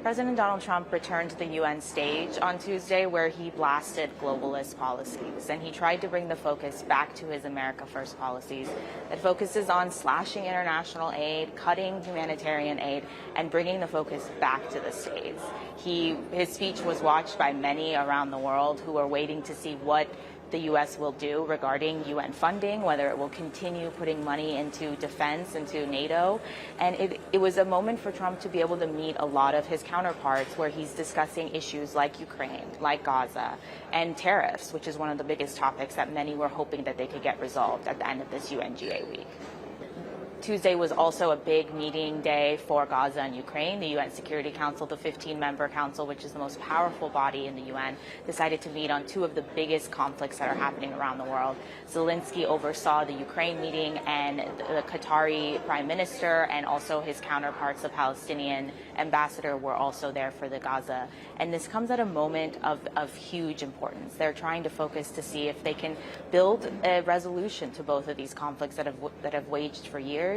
President Donald Trump returned to the UN stage on Tuesday where he blasted globalist policies, and he tried to bring the focus back to his America First policies that focuses on slashing international aid, cutting humanitarian aid, and bringing the focus back to the states. His speech was watched by many around the world who are waiting to see what the U.S. will do regarding UN funding, whether it will continue putting money into defense, into NATO. And it was a moment for Trump to be able to meet a lot of his counterparts where he's discussing issues like Ukraine, like Gaza, and tariffs, which is one of the biggest topics that many were hoping that they could get resolved at the end of this UNGA week. Tuesday was also a big meeting day for Gaza and Ukraine. The UN Security Council, the 15-member council, which is the most powerful body in the UN, decided to meet on two of the biggest conflicts that are happening around the world. Zelensky oversaw the Ukraine meeting, and the Qatari prime minister and also his counterparts, the Palestinian ambassador, were also there for the Gaza. And this comes at a moment of huge importance. They're trying to focus to see if they can build a resolution to both of these conflicts that have waged for years.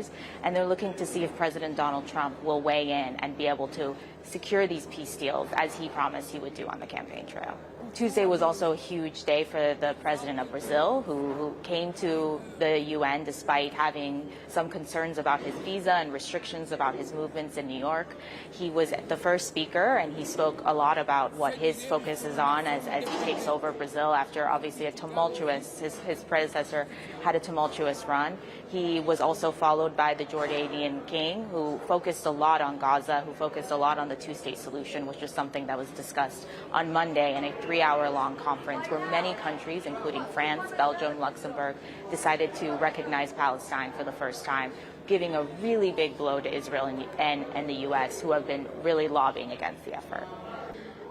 And they're looking to see if President Donald Trump will weigh in and be able to secure these peace deals as he promised he would do on the campaign trail. Tuesday was also a huge day for the president of Brazil, who came to the UN despite having some concerns about his visa and restrictions about his movements in New York. He was the first speaker, and he spoke a lot about what his focus is on as he takes over Brazil after obviously his predecessor had a tumultuous run. He was also followed by the Jordanian king, who focused a lot on Gaza, who focused a lot on the two-state solution, which was something that was discussed on Monday in a 3-hour-long conference where many countries, including France, Belgium, Luxembourg, decided to recognize Palestine for the first time, giving a really big blow to Israel and the U.S., who have been really lobbying against the effort.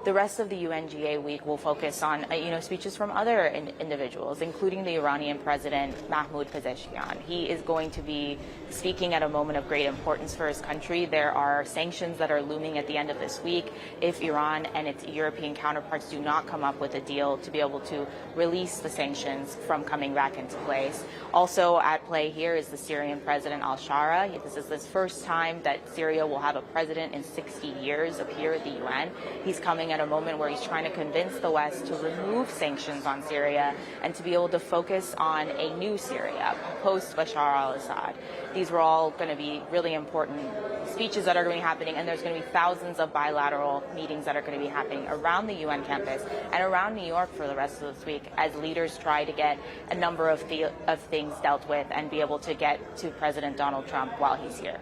The rest of the UNGA week will focus on speeches from other individuals, including the Iranian president, Mahmoud Pezeshkian. He is going to be speaking at a moment of great importance for his country. There are sanctions that are looming at the end of this week if Iran and its European counterparts do not come up with a deal to be able to release the sanctions from coming back into place. Also at play here is the Syrian president al-Shara. This is the first time that Syria will have a president in 60 years appear at the UN. He's coming at a moment where he's trying to convince the West to remove sanctions on Syria and to be able to focus on a new Syria post-Bashar al-Assad. These were all going to be really important speeches that are going to be happening, and there's going to be thousands of bilateral meetings that are going to be happening around the UN campus and around New York for the rest of this week as leaders try to get a number of things dealt with and be able to get to President Donald Trump while he's here.